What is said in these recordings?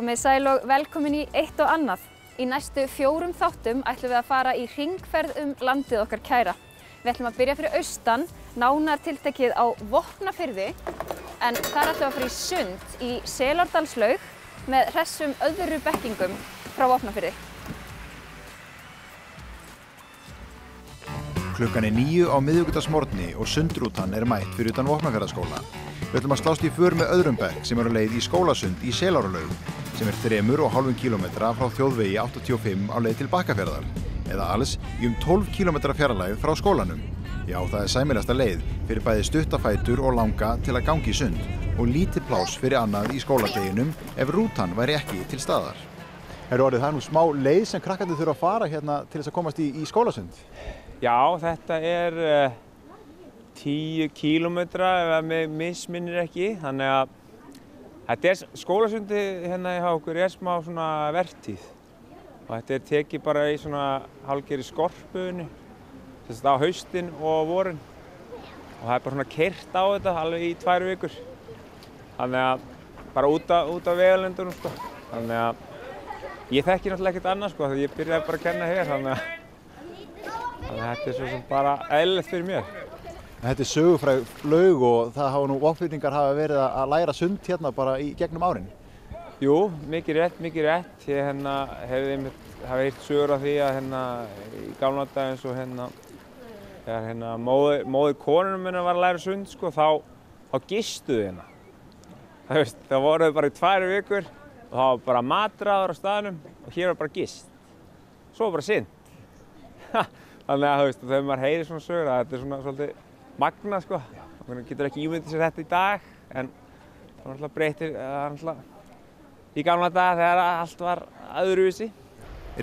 Komið sæl og velkomin í Eitt og annað. Í næstu 4 þáttum ætlum við að fara í hringferð landið okkar kæra. Við ætlum að byrja fyrir austan, nánar tiltekið á Vopnafirði, en þar ætlum við að fara í sund í Selárdalslaug með hressum öðru bekkingum frá Vopnafirði. Klukkan 9 á miðvikudagsmorgni og sundrútan mætt fyrir utan Vopnafjarðarskóla. Við ætlum að slást í för með öðrum bekk sem á leið í skólasund í Selárdalslaug, sem 3,5 kílómetra frá þjóðvegi 85 á leið til Bakkafjarðar, eða alls í 12 kílómetra fjarlægð frá skólanum. Já, það sæmilegasta leið fyrir bæði stuttafætur og langa til að ganga í sund og lítið pláss fyrir annað í skóladeginum ef rútan væri ekki til staðar. Það nú smá leið sem krakkarnir þurfa að fara hérna til þess að komast í skólasund. Já, þetta 10 kílómetra ef mig misminnir ekki, þannig að þetta skólasundi hérna hjá okkur smá svona vertíð og þetta tekið bara í svona hálfgerði skorpunni, þess að á haustin og vorin og það bara svona keyrt á þetta alveg í 2 vikur. Þannig að bara út af vegalendunum sko. Þannig að ég þekki náttúrulega ekkert annað sko, því ég byrjaði bara að kenna hér, þannig að þetta svo sem bara eðlilegt fyrir mér. Þetta sögufræg laug og það hafa nú Vopnfirðingar verið að læra sund hérna bara í gegnum árin. Jú, mikið rétt. Ég hafi heyrt sögur af því að í gamla daga eins og þegar móðir konunum minna var að læra sund sko, þá gistuðu hérna. Það voru bara í 2 vikur og það var bara matraður á staðnum og hér var bara gist. Svo var bara synd. Þannig að þegar maður heyrir svona sögur að þetta svona svolítið magnað sko. Man getur ekki ímyndið sér þetta í dag, en það náttúrulega breytir í gamla daga þegar allt var öðruvísi.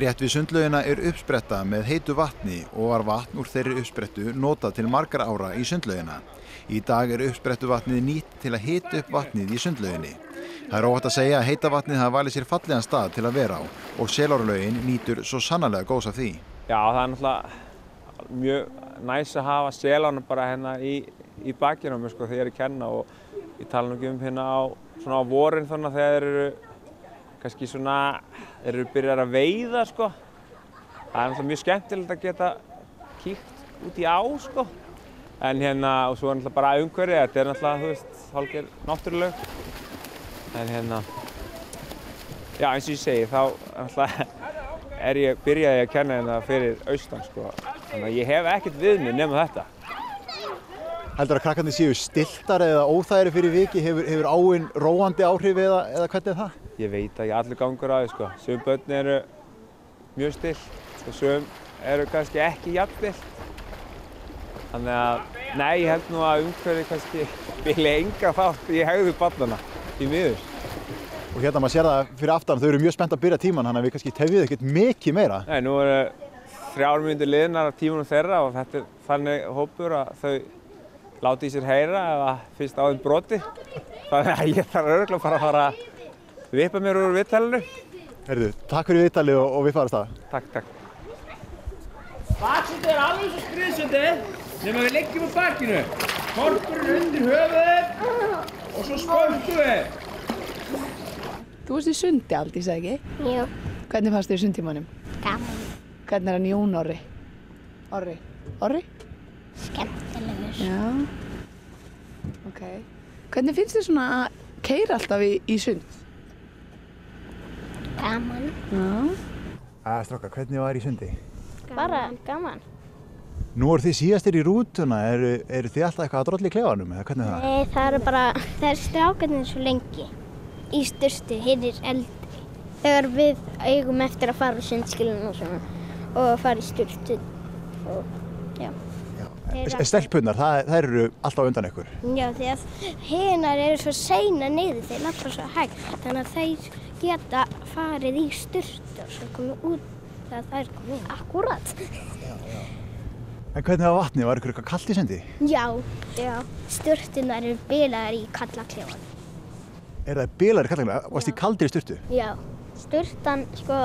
Rétt við sundlaugina uppspretta með heitu vatni og var vatn úr þeirri uppsprettu notað til margra ára í sundlaugina. Í dag uppsprettuvatnið nýtt til að hita upp vatnið í sundlauginni. Það óhætt að segja að heita vatnið hafi valið sér fallegan stað til að vera á og Selárdalslaugin nýtur svo sannarlega góðs af því. Já, það náttúrulega mjög næs að hafa Selána bara í bakinu á mér sko, þegar ég kenna og ég tala nú ekki á vorin þannig að þegar þeir eru kannski svona, þeir eru byrjar að veiða sko. Það náttúrulega mjög skemmtilegt að geta kíkt út í á sko. En og svo náttúrulega bara umhverfið, þetta náttúrulega, hálfgerð náttúruleg. En já, eins og ég segi, þá náttúrulega byrjaði ég að kenna hérna fyrir austan sko. Þannig að ég hef ekkert við mig nema þetta. Heldur að krakkarnir séu stilltar eða óþægari fyrir viki? Hefur áin róandi áhrif eða hvernig það? Ég veit ekki, allur gangur á því sko. Sum börn eru mjög stillt og sum eru kannski ekki jafn stillt. Þannig að, nei, ég held nú að umhverfið kannski spili enga þátt í hegðun barnanna, því miður. Og hérna maður sér það fyrir aftan, þau eru mjög spennt að byrja tímann, þannig að við kannski tefjum ekkert mikið meira. Nei, nú eru 3 mínútur liðnar af tímanum þeirra og þetta þannig hópur að þau láti í sér heyra eða fyrst á þeim broti. Þannig að ég þarf örugglega bara að fara að vippa mér úr viðtalinu. Heyrðu, takk fyrir viðtalið og við farum af stað. Takk. Baksundi alveg svo skriðsundi, nema við leggjum á bakinu. Korpurinn undir höfuðið og svo spöntum við. Þú varst í sundi Aldís, eða ekki? Jú. Hvernig fannst þér sundtímanum? Gaman. Hvernig hann Jón Orri? Orri? Skemmtilegur. Já. Ok. Hvernig finnst þér svona að keyra alltaf í sund? Gaman. Já. Strákar, hvernig var í sundi? Bara gaman. Nú eru þið síðastir í rútuna, eru þið alltaf eitthvað að drolla í klefanum eða hvernig er það? Nei, það er strákarnir svo lengi í sturtu, hinir eldri. Þegar við eigum eftir að fara á sundskýluna og svona og fara í sturtu og já. Stelpunnar, þær eru alltaf undan ykkur? Já, því að hinar eru svo seina niður, þeir labba svo hægt, þannig að þeir geta farið í sturtu og svo komið út þegar þær komið inn. Akkúrat. En hvernig var vatnið? Var ykkur eitthvað kalt í sundi? Já. Sturtunar eru bilaðar í kalla klefanum. Það bilaðar í kalla klefanum? Varst þið kaldir í sturtu? Já. Sturtan, sko,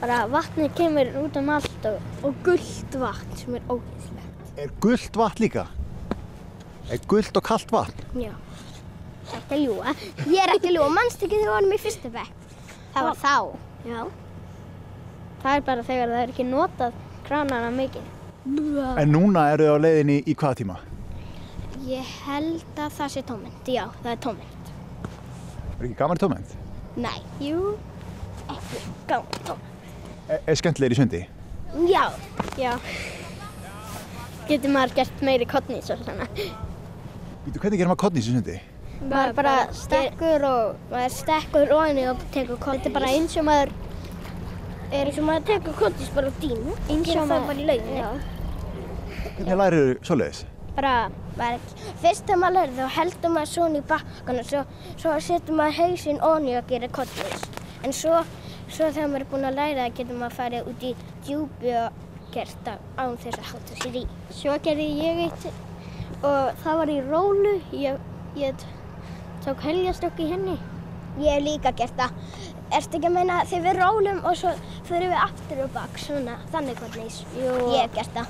bara vatnið kemur út allt og gult vatn sem ógeðslegt. Gult vatn líka? Gult og kalt vatn? Já. Ekki að ljúga. Ég ekki að ljúga. Manstu ekki þegar við vorum í fyrsta bekk? Það var þá? Já. Það bara þegar það ekki notað kranana mikið. En núna eru þið á leiðinni í hvaða tíma? Ég held að það sé tómynd, já, það er tómynd. Er ekki gaman tómynd? Nei, jú, ekki gaman tómynd. Er skemmtilegir í sundi? Já, já. Getur maður gert meiri kollnís og svona. Hvernig gerir maður kollnís í sundi? Maður bara stekkur og henni og tekur kollnís. Þetta er bara eins og maður tekur kollnís bara á dínu. Eins og maður bara í lauginni. Hvernig lærir þú svoleiðis? Fyrst þegar maður lærir þá heldur maður svona í bakkan og svo setur maður hausinn ofan í og gerir kollnís. En svo þegar maður búinn að læra það getur maður farið út í djúpi og gert það án þess að hátta sér í. Svo gerði ég eitt og það var í rólu. Ég tók heljarstokk í henni. Ég hef líka gert það. Ertu ekki að meina þegar við rólum og svo förum við aftur og bak, svona, þannig kollnís? Jú. Ég hef gert það.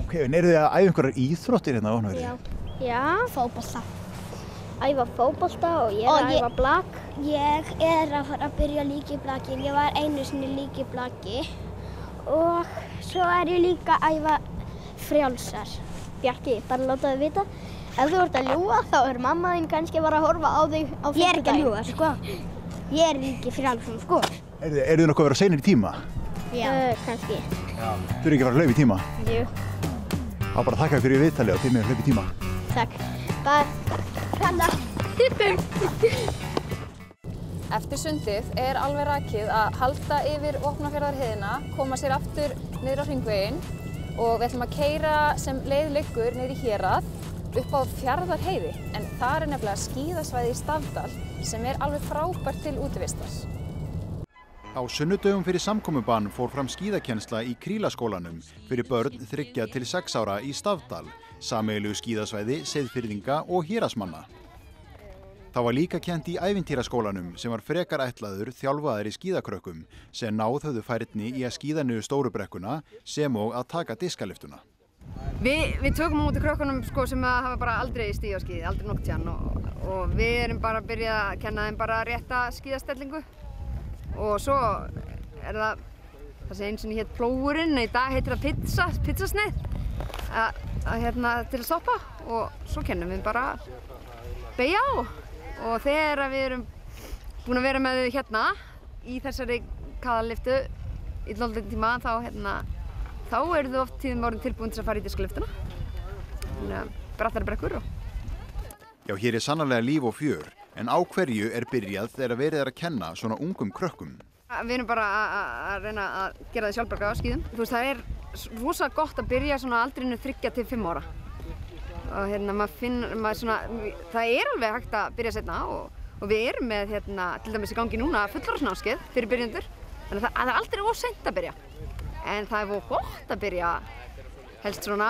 Ok, en eru þið að æfa einhverjar íþróttir hérna á Vopnafirði? Já, fótbolta. Æfa fótbolta og ég er að æfa blak. Ég er að fara að byrja líka í blaki. Ég var einu sinni líka í blaki. Og svo er ég líka að æfa frjálsar. Bjarki, bara láta þig vita. Ef þú ert að ljúga, þá er mamma þín kannski að horfa á þig á fimmtudaginn. Ég er ekki að ljúga, sko. Ég er ekki frjálsum, sko. Eru þið nokkuð að vera seinir í tíma? Já, kannski. Þú eru ekki að fara að hlaupa í tíma? Jú. Þá bara þakka þér fyrir viðtalið og þið með að hlaupa í tíma. Takk. Hranna. Eftir sundið er alveg rakið að halda yfir Vopnafjarðarheiðina, koma sér aftur niður á hringveginn og við ætlum að keyra sem leið liggur niður í Hérað upp á Fjarðarheiði, en þar er nefnilega skíðasvæði í Stafdal sem er alveg frábært til útivistar. Á sunnudögum fyrir samkomubann fór fram skíðakennsla í Krílaskólanum fyrir börn 3 til 6 ára í Stafdal, sameiginlegu skíðasvæði, Seyðfirðinga og Héraðsmanna. Það var líka kennt í Ævintýraskólanum sem var frekar ætlaður þjálfaðir í skíðakrökkum sem náð höfðu færni í að skíða niður Stórubrekkuna sem og að taka diskaliftuna. Við tökum á móti krökkunum sem hafa bara aldrei stigið á skíði, aldrei nokkuð tíðan og við erum bara að byrja að kenna þeim bara rétta skíðastellingu og svo er það sem eins og hétt plógurinn, í dag heitir það pizzasneið til að stoppa og svo kennum við bara beygja á. Og þegar við erum búin að vera með þau hérna í þessari kaðaliftu í lóðleitin tíma þá eru þau oft tíðum orðin tilbúin til að fara í diskaliftuna. Brattari brekkur og... Já, hér er sannarlega líf og fjör, en á hverju er byrjað þegar verið að kenna svona ungum krökkum? Við erum bara að reyna að gera þau sjálfbjarga á skíðum. Þú veist, það er rosa gott að byrja svona aldrinu 3 til 5 ára. Og það er alveg hægt að byrja seinna og við erum með til dæmis í gangi núna fullorðsnámskeið fyrir byrjendur. Þannig að það er aldrei of seint að byrja. En það er of gott að byrja helst svona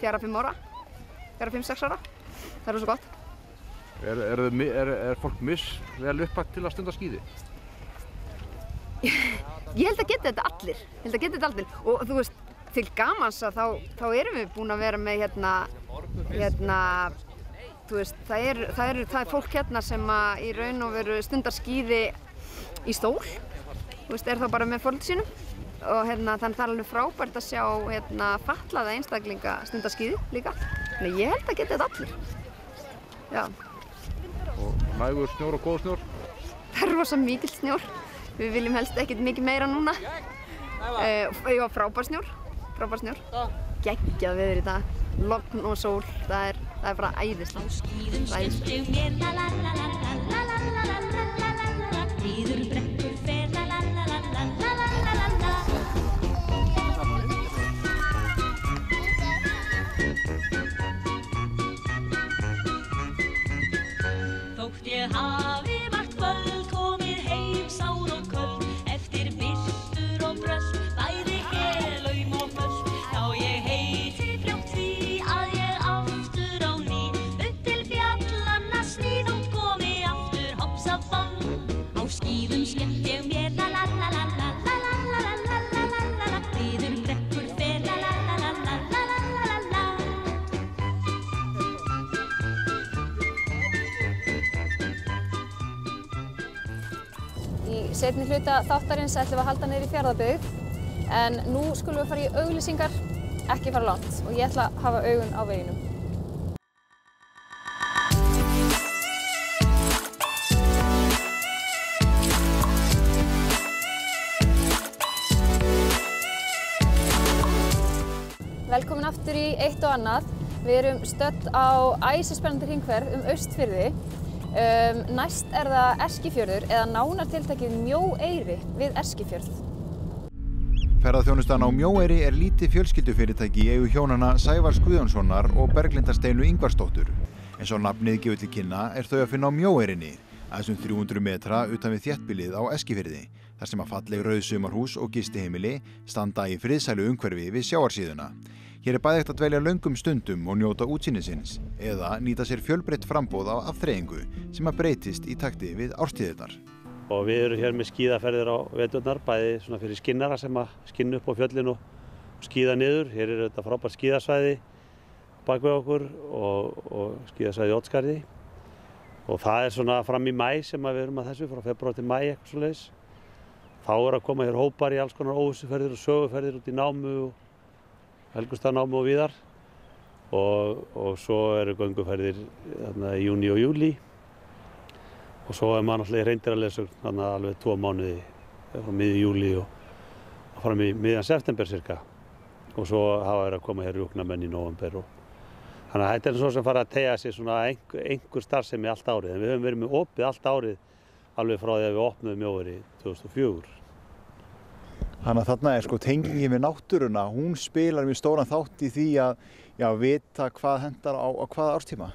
4-5 ára, 4-5-6 ára. Það er svo gott. Er fólk vel uppbætt til að stunda skíði? Ég held að geta þetta allir. Og þú veist, til gamans að þá erum við búin að vera með þú veist, það er fólk hérna sem í raun og veru stundar skíði í stól, þú veist, er þá bara með foreldrum sínum og þannig að það er alveg frábært að sjá fatlaða einstaklinga stundar skíði líka. Þannig ég held að geta þetta allir. Já. Og nægur snjór og góð snjór? Það er rosa mikill snjór. Við viljum helst ekkert mikið meira núna. Já, frábær snjór. Geggjað veður í dag, logn og sól, það er bara æðislegt. Þótt ég hafi vart kvöld komið heim sár og köld eftir byltur og brölt bæði helaum og fölt þá ég heiti fljótt því að ég aftur á ný upp til fjallanna sníð og komi aftur hops af bann á skíðum seinni hluta þáttarins ætlum við að halda niður í Fjarðabyggð, en nú skulum við fara í auglýsingar, ekki fara langt, og ég ætla að hafa augun á veginum. Velkomin aftur í eitt og annað. Við erum stödd á æsispennandi hringferð Austfirði. Næst er það Eskifjörður eða nánar tiltekið Mjóeyri við Eskifjörð. Ferðaþjónustan á Mjóeyri er lítið fjölskyldufyrirtæki í eigu hjónanna Sævars Guðjónssonar og Berglindar Steinu Ingvarsdóttur. Eins og nafnið gefur til kynna er þau að finna á Mjóeyrinni, aðeins 300 metra utan við þéttbýlið á Eskifirði, þar sem að falleg rauð sumarhús og gistiheimili standa í friðsælu umhverfi við sjávarsíðuna. Hér er bæði hægt að dvelja löngum stundum og njóta útsýnisins eða nýta sér fjölbreytt framboð á afþreyingu sem að breytist í takti við árstíðirnar. Og við erum hér með skíðaferðir á veturnar, bæði svona fyrir skinnara sem að skinna upp á fjöllin og skíða niður. Hér er þetta frábært skíðasvæði bak við okkur og skíðasvæði í Oddsskarði. Og það er svona fram í maí sem við erum að þessu, frá febrúar til maí eitthvað svoleiðis. Þá er að koma hér hópar í alls konar óvissuferðir og söguferðir út í námu og Helgustaðnámu og víðar og svo eru gönguferðir í júní og júlí og svo er maður náttúrulega í hreindýraleiðsögn þannig alveg 2 mánuði frá miðju júlí og fram í miðjan september cirka og svo hafa verið að koma hér rjúknamenn í nóvember og þannig að þetta er svo sem fara að teygja sig svona einhver starfsemi allt árið en við höfum verið með opið allt árið alveg frá því að við opnuðum Mjóeyri 2004. Þannig að þarna er tengingin við náttúruna, hún spilar mjög stóran þátt í því að vita hvað hendar á hvaða árstíma.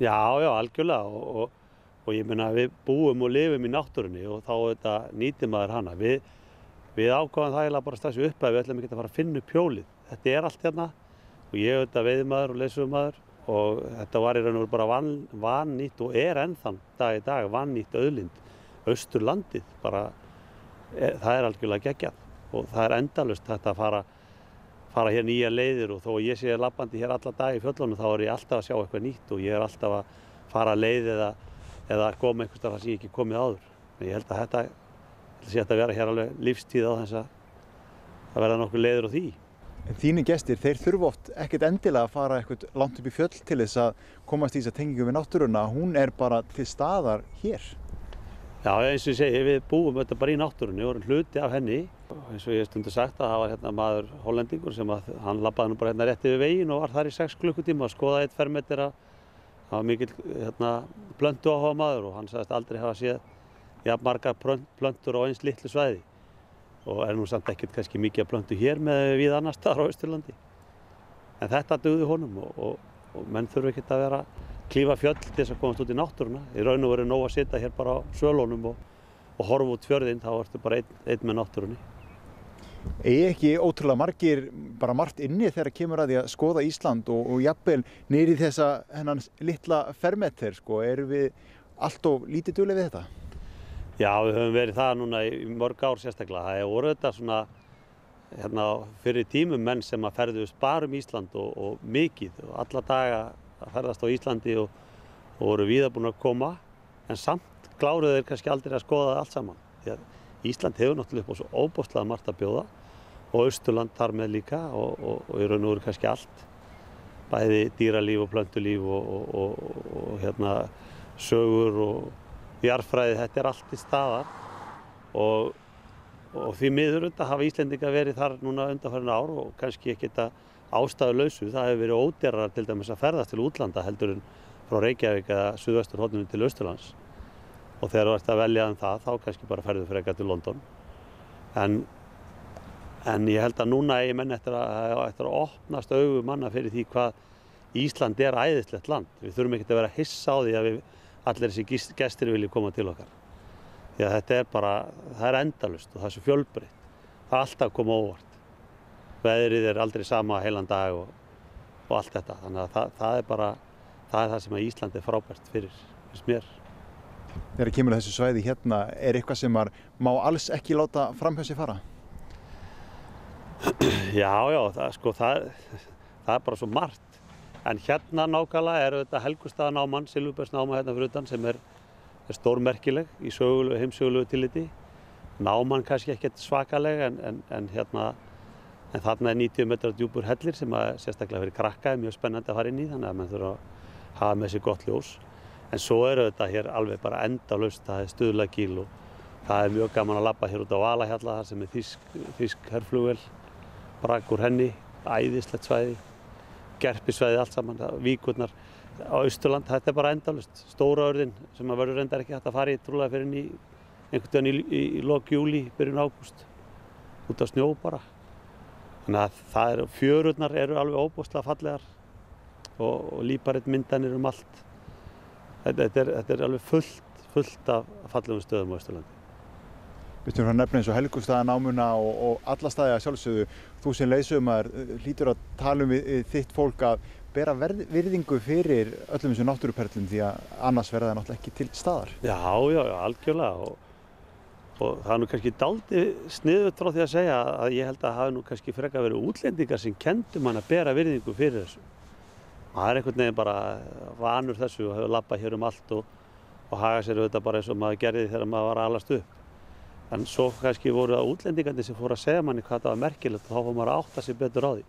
Já, algjörlega og ég meina við búum og lifum í náttúrunni og þá nýtir maður hana. Við ákváðum það eiginlega bara strax upp að við ætlum ekki að fara að finna upp hjólið. Þetta er allt hérna og ég veiðimaður og leiðsögumaður og þetta var í raun og veru bara vannýtt og er ennþann dag í dag vannýtt auðlind. Austurlandið bara, það er algjörlega geggjað. Og það er endalaust þetta að fara hér nýja leiðir og þó ég sé labbandi hér alla dag í fjöllunum þá er ég alltaf að sjá eitthvað nýtt og ég er alltaf að fara leið eða koma einhvers staðar sem ég ekki komið áður. Ég held að þetta sé að vera hér alveg lífstíð á þess að verða nokkuð leiðir á því. En þínir gestir, þeir þurfa oft ekkert endilega að fara eitthvað langt upp í fjöll til þess að komast í þessa tengingu við náttúruna, hún er bara til staðar hér. Já, eins og ég segi, við búum þetta bara í náttúrunni og erum hluti af henni. Eins og ég hef stundum sagt að það var hérna maður hollendingur sem hann labbaði nú bara hérna rétt yfir veginn og var þar í 6 klukkutíma að skoða 1 fermetra. Það var mikill plöntuáhuga maður og hann sagðist aldrei hafa séð jafn margar plöntur á eins litlu svæði. Og er nú samt ekkert kannski mikið að plöntu hér með við annars staðar á Austurlandi. En þetta dugði honum og menn þurfa ekkert að vera klífa fjöll til þess að komast út í náttúruna. Í raun og veru nóg að sitja hér bara á svölunum og horfa út fjörðinn, þá ertu bara einn með náttúrunni. Ekki ótrúlega margir bara margt inni þegar kemur að því að skoða Ísland og jafnvel niður í þennan litla fermeter, erum við allt of lítið dugleg við þetta? Já, við höfum verið það núna í mörg ár sérstaklega. Það er voru þetta svona fyrir tímum menn sem að ferðust bara Ísland og mikið og alla daga að ferðast á Íslandi og voru víða búin að koma en samt kláruðu þeir kannski aldrei að skoða allt saman. Því að Ísland hefur náttúrulega upp á svo óbóðslega margt að bjóða og Austurland þar með líka og í raun og veru kannski allt. Bæði dýralíf og plöntulíf og sögur og jarðfræði, þetta er allt til staðar og því miður hafa Íslendingar verið þar núna undanfarin ár og kannski ekkert að ástæðulausu. Það hefur verið ódýrara til dæmis að ferðast til útlanda heldur en frá Reykjavík eða suðvesturhorninu til Austurlands. Og þegar þú ert að velja það, þá kannski bara ferðu frekar til London. En ég held að núna eigi menn eftir að opnast augu manna fyrir því hvað Ísland er æðislegt land. Við þurfum ekkert að vera hissa á því að allir þessi gestir vilja koma til okkar. Því að þetta er bara, það er endalaust og það er svo fjölbreytt. Það er alltaf að koma óvart. Veðrið er aldrei sama heilan dag og allt þetta. Þannig að það er það sem að Ísland er frábært fyrir mér. Þegar kemur þessu svæði hérna, er eitthvað sem má alls ekki láta framhjá sig fara? Já, það er bara svo margt. En hérna nákvæmlega er þetta Helgustaðanáman, Silfurbergsnáma hérna fyrir utan sem er stórmerkileg í heimssögulegu tilliti. náman kannski ekkert svakalega en þarna 90 metra djúpur hellir sem sérstaklega fyrir krakka mjög spennandi að fara inn í, þannig að mann þurfa að hafa með sér gott ljós. En svo þetta hér alveg bara endalaust, það Stuðlagil og það mjög gaman að labba hér út á Valahjalla þar sem þýsk herflugvél, brak úr henni, æðislegt svæði, Gerpisvæði allt saman, víkurnar á Austurland, þetta bara endalaust. Stóra örðin sem verður reyndar ekki hægt að fara í trúlega fyrir í einhvern veginn í lok júlí, byrjun ágúst, út á snjó bara. Þannig að fjörurnar eru alveg óbúslega fallegar og líparítmyndanir allt. Þetta er alveg fullt af fallegum stöðum á Austurlandi. Við skulum nefna eins og Helgustaðanámuna og alla staði að sjálfsögðu. Þú sem leiðsögumaður hlýtur að tala við þitt fólk að bera virðingu fyrir öllum þessum náttúruperlum því að annars verða það náttúrulega ekki til staðar. Já, algjörlega. Og það nú kannski dálítið sniðugt frá því að segja að ég held að hafi nú kannski frekar verið útlendingar sem kendu mann að bera virðingu fyrir þessu. Maður einhvern veginn bara vanur þessu og hefur labbað hér allt og hagað sér auðvitað bara eins og maður gerði þegar maður var að alast upp. En svo kannski voru það útlendingarnir sem fóru að segja manni hvað það var merkilegt og þá fór maður að átta sig betur á því.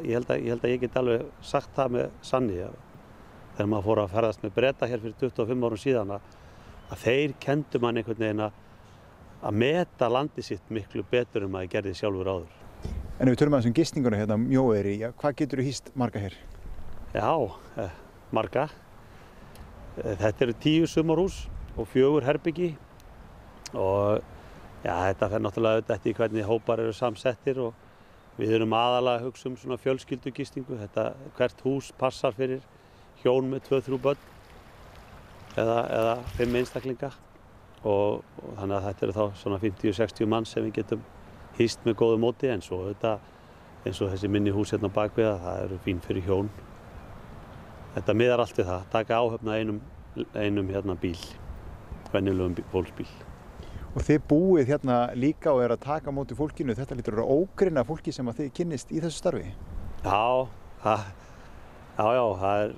Ég held að ég get alveg sagt það með sanni þegar maður fór að ferðast með Breta hér fyrir 25 árum síðan að þeir kendu manni einhvern veginn að meta landi sitt miklu betur en maður gerði sjálfur áður. En ef við tölum aðeins gistinguna hérna Mjóeyri, hvað getur þú hýst marga hér? Já, marga. Þetta eru 10 sumarhús og 4 herbyggi og þetta fer náttúrulega auðvitað eftir hvernig hópar eru samsettir og við erum aðalega að hugsa svona fjölskyldugistingu. Hvert hús passar fyrir hjón með 2-3 börn eða 5 einstaklinga og þannig að þetta eru þá svona 50-60 manns sem við getum hýst með góðu móti en svo auðvitað eins og þessi minni hús hérna bakvið það eru fín fyrir hjón. Þetta miðar allt við það, taka áhöfn að einum hérna bíl, venjulegum fólksbíl. Og þið búið hérna líka og að taka á móti fólkinu, þetta hlýtur að vera ógrynna fólki sem að þið kynnist í þessu starfi? Já, það er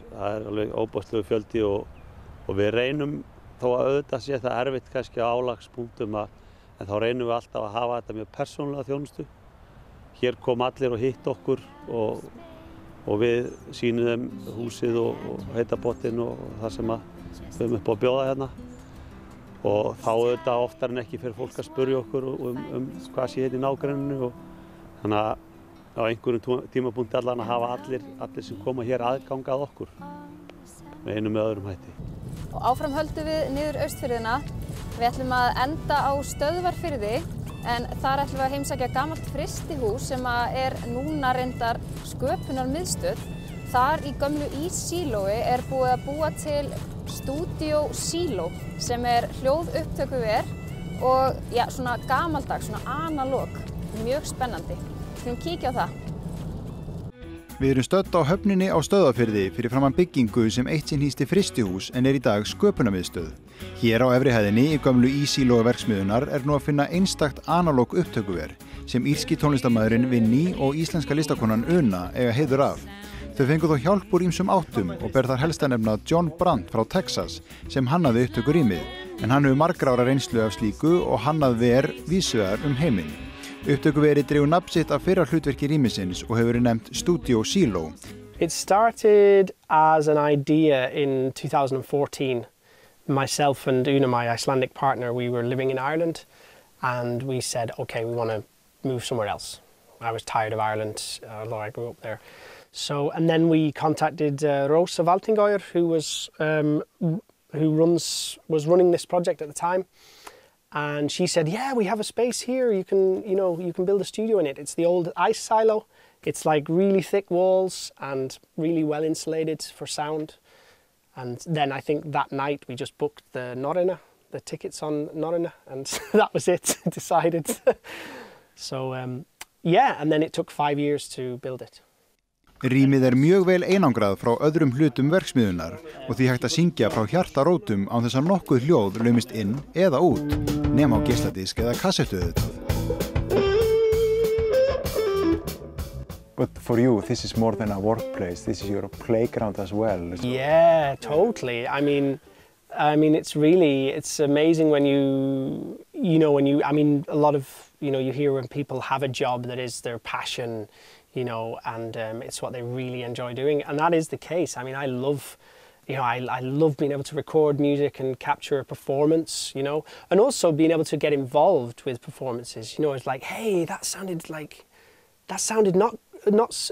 alveg óbústlegu fjöldi og við reynum þó að auðvitað sé það erfitt kannski á álagspunktum en þá reynum við alltaf að hafa þetta mjög persónulega þjónustu. Hér kom allir og hitt okkur og við sýnum þeim húsið og heita pottinn og það sem við höfum upp á að bjóða hérna. Og þá auðvitað oftar en ekki fyrir fólk að spyrja okkur um hvað sé hérna í nágrenninu og þannig að á einhverjum tímapunkti allan að hafa allir sem koma hér aðgang að okkur með einum með öðrum hætti. Og áfram höldum við niður Austfirðina. Við ætlum að enda á Stöðvarfirði en þar ætlum við að heimsækja gamalt frystihús sem er núna reyndar sköpunarmiðstöð. Þar í gömlu íssílói búið að búa til Studio Silo sem hljóðupptökuver og svona gamaldags, svona analóg. Mjög spennandi. Skulum kíkja á það. Við erum stödd á höfninni á Stöðvarfirði fyrir framan byggingu sem eitt sinn hýsti frystihús en í dag sköpunarmiðstöð. Hér á efri hæðinni í gömlu íssílói verksmiðjunar nú að finna einstakt analóg upptökuver sem írski tónlistarmaðurinn Vinni og íslenska listakonan Una eiga heiður af. Þau fengu þó hjálp úr ýmsum áttum og ber þar helst að nefna John Brandt frá Texas sem hannaði upptökurýmið en hann hefur margra ára reynslu af slíku og hannað ver víðsvegar heiminn. Upptökuverið dregur nafn sitt af fyrra hlutverki rýmisins og hefur verið nefnt Studio Silo. It started as an idea in 2014. Myself and Una, my Icelandic partner, we were living in Ireland and we said, okay, we want to move somewhere else. I was tired of Ireland, although I grew up there. And then we contacted Rosa Valtingoyer, who was running this project at the time, and she said, "Yeah, we have a space here. You can build a studio in it. It's the old ice silo. It's like really thick walls and really well insulated for sound." And then I think that night we just booked the tickets on Norrøna, and that was it. Decided. And then it took 5 years to build it. Rýmið mjög vel einangrað frá öðrum hlutum verksmiðjunar og því hægt að syngja frá hjartarótum án þess að nokkuð hljóð laumist inn eða út, nema á geisladisk eða kassettu auðvitað. But for you, this is more than a workplace. This is your playground as well. Yeah, totally. I mean, it's amazing when you know, I mean, a lot of, you know, you hear when people have a job that is their passion, you know, and it's what they really enjoy doing. And that is the case. I mean, I love, you know, I love being able to record music and capture a performance, you know, and also being able to get involved with performances. You know, it's like, hey, that sounded not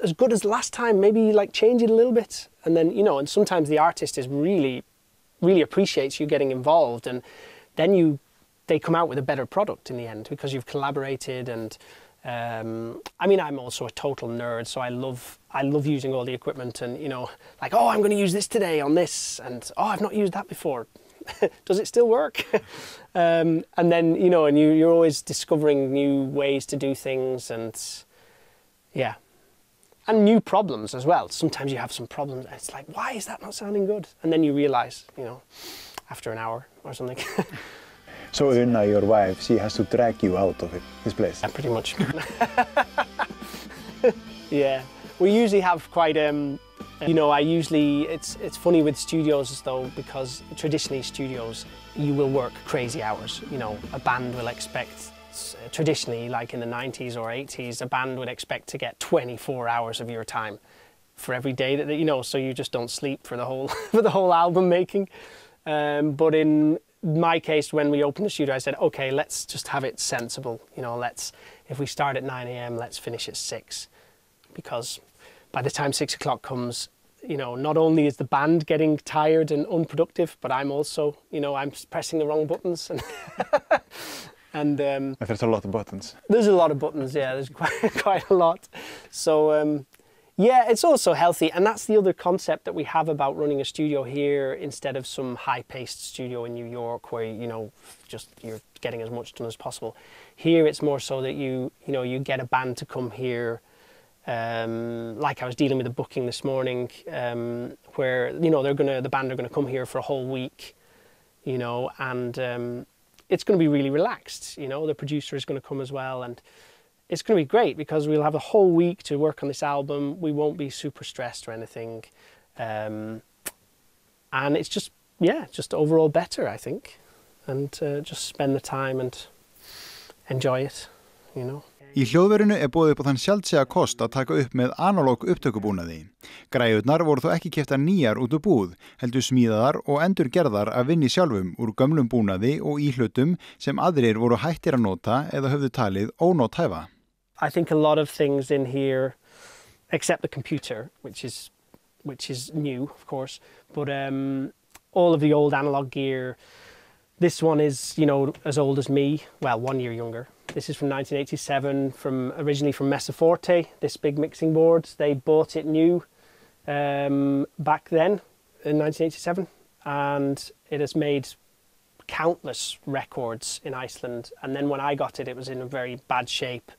as good as last time. Maybe like change it a little bit. And then, you know, and sometimes the artist is really appreciates you getting involved, and then they come out with a better product in the end because you've collaborated. And I mean, I'm also a total nerd, so I love using all the equipment, and, you know, like, oh, I'm going to use this today on this, and oh, I've not used that before. Does it still work? And then, you know, and you're always discovering new ways to do things, and yeah, and new problems as well. Sometimes you have some problems, and it's like, why is that not sounding good? And then you realize, you know, after an hour or something. So Una, your wife, she has to drag you out of this place? Yeah, pretty much. Yeah, we usually have quite, you know, it's funny with studios though, because traditionally studios, you will work crazy hours. You know, a band will expect, traditionally, like in the 90s or 80s, a band would expect to get 24 hours of your time for every day that, you know, so you just don't sleep for the whole album making. But in my case, when we opened the studio, I said, okay, let's just have it sensible. You know, if we start at 9 a.m, let's finish at 6. Because by the time 6 o'clock comes, you know, not only is the band getting tired and unproductive, but I'm also, you know, I'm pressing the wrong buttons. And there's a lot of buttons. There's a lot of buttons, yeah, there's quite a lot. So, yeah, it's also healthy, and that's the other concept that we have about running a studio here instead of some high-paced studio in New York where, you know, just you're getting as much done as possible. Here it's more so that you get a band to come here. Like I was dealing with a booking this morning, where, you know, the band are gonna come here for a whole week, you know, and it's going to be really relaxed. You know, the producer is going to come as well, and it's going to be great because we'll have a whole week to work on this album. We won't be super stressed or anything, and it's just, yeah, just overall better, I think, and just spend the time and enjoy it, you know. Í hljóðverinu boðið upp á þann sjaldséða kost að taka upp með analóg upptökubúnaði. Græjurnar voru þó ekki keyptar nýjar út úr búð, heldur smíðaðar og endurgerðar af vinni sjálfum úr gömlum búnaði og íhlutum sem aðrir voru hættir að nota eða höfðu talið ónothæfa. I think a lot of things in here, except the computer, which is new, of course, but all of the old analog gear. This one is, you know, as old as me, well, 1 year younger. This is from 1987, originally from Mesa Forte, this big mixing board. They bought it new back then in 1987, and it has made countless records in Iceland. And then when I got it, it was in a very bad shape.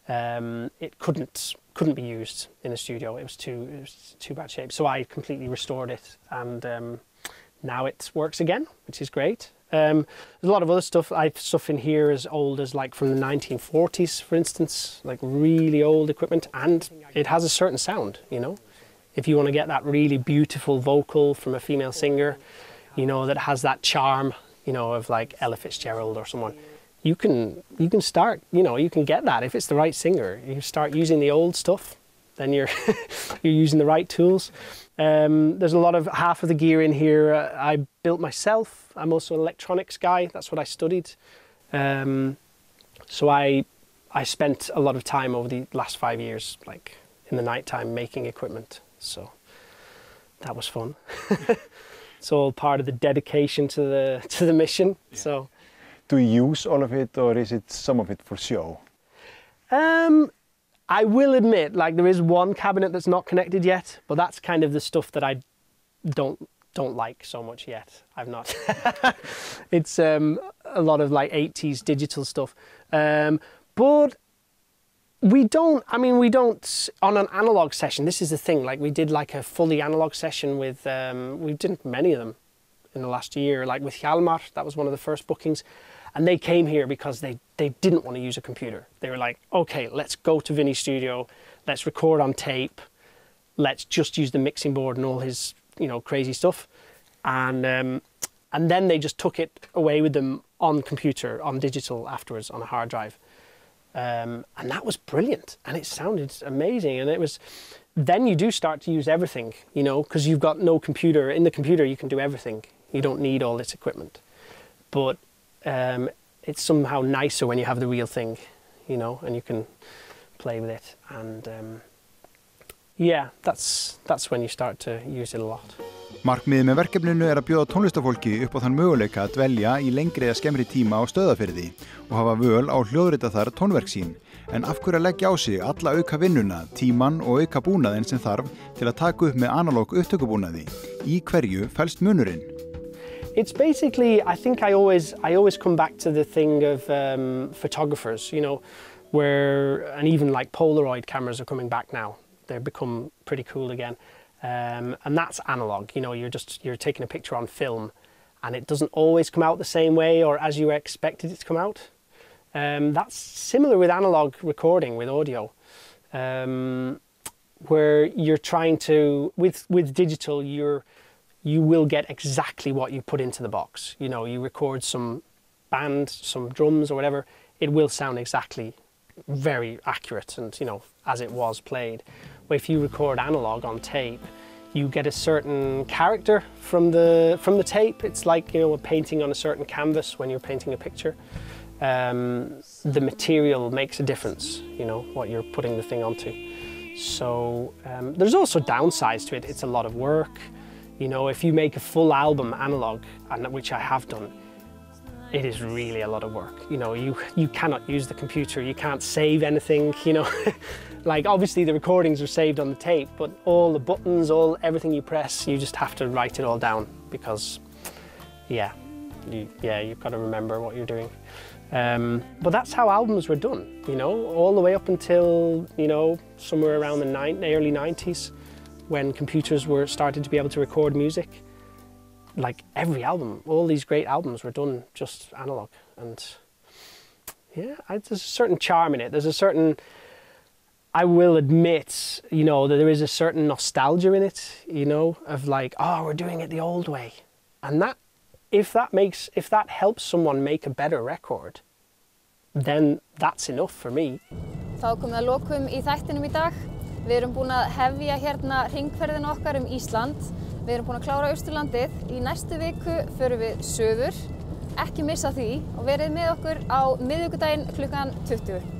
It couldn't be used in a studio. It was too bad shape. So I completely restored it, and now it works again, which is great. There's a lot of other stuff. I have stuff in here as old as like from the 1940s, for instance, like really old equipment, and it has a certain sound, you know. If you want to get that really beautiful vocal from a female singer, you know, that has that charm, you know, of like Ella Fitzgerald or someone, you can start, you know, you can get that if it's the right singer. You start using the old stuff, then you're using the right tools. There's a lot of, half of the gear in here I built myself. I'm also an electronics guy, that's what I studied. So I spent a lot of time over the last 5 years, like in the night time, making equipment. So that was fun. It's all part of the dedication to the mission. Yeah. So, do you use all of it, or is it some of it for show? I will admit, like, there is one cabinet that's not connected yet, but that's kind of the stuff that I don't like so much yet. I've not. It's a lot of like 80s digital stuff. But we don't, on an analog session, this is the thing, like we did like a fully analog session with, we did many of them in the last year, like with Hjalmar, that was one of the first bookings. And they came here because they didn't want to use a computer. They were like, okay, let's go to Vinny's studio, let's record on tape, let's just use the mixing board and all his, you know, crazy stuff. And and then they just took it away with them on computer, on digital afterwards, on a hard drive. And that was brilliant, and it sounded amazing. And it was, then you do start to use everything, you know, because you've got no computer. In the computer, you can do everything. You don't need all this equipment. But it's somehow nicer when you have the real thing, you know, and you can play with it. And yeah, that's when you start to use it a lot. Markmiðið með verkefninu að bjóða tónlistafólki upp á þann möguleika að dvelja í lengri eða skemmri tíma á Stöðvarfirði og hafa völ á hljóðrita þar tónverk sín. En af hverju að leggja á sig alla auka vinnuna, tíman og auka búnaðinn sem þarf til að taka upp með analóg upptökubúnaði? Í hverju felst munurinn? It's basically, I think I always come back to the thing of photographers, you know, and even like Polaroid cameras are coming back now. They've become pretty cool again. And that's analog, you know, you're taking a picture on film and it doesn't always come out the same way or as you expected it to come out. That's similar with analog recording, with audio, where you're trying to, with digital, you will get exactly what you put into the box. You know, you record some band, some drums or whatever, it will sound exactly very accurate and, you know, as it was played. But if you record analog on tape, you get a certain character from the tape. It's like, you know, a painting on a certain canvas when you're painting a picture. The material makes a difference, you know, what you're putting the thing onto. So there's also downsides to it. It's a lot of work. You know, if you make a full album analog, and which I have done, it is really a lot of work. You know, you cannot use the computer, you can't save anything, you know. Like, obviously the recordings are saved on the tape, but all the buttons, everything you press, you just have to write it all down because, you've got to remember what you're doing. But that's how albums were done, you know, all the way up until, you know, somewhere around the early 90s, when computers were started to be able to record music. Like every album, all these great albums were done just analog, and yeah, there's a certain charm in it. There's a certain, I will admit, you know, that there is a certain nostalgia in it, you know, of like, oh, we're doing it the old way. And that, if that helps someone make a better record, then that's enough for me. Þá komum við að lokum í þættinum í dag. Við erum búin að hefja hérna hringferðina okkar Ísland. Við erum búin að klára Austurlandið. Í næstu viku förum við suður. Ekki missa því og verið með okkur á miðvikudaginn klukkan 20.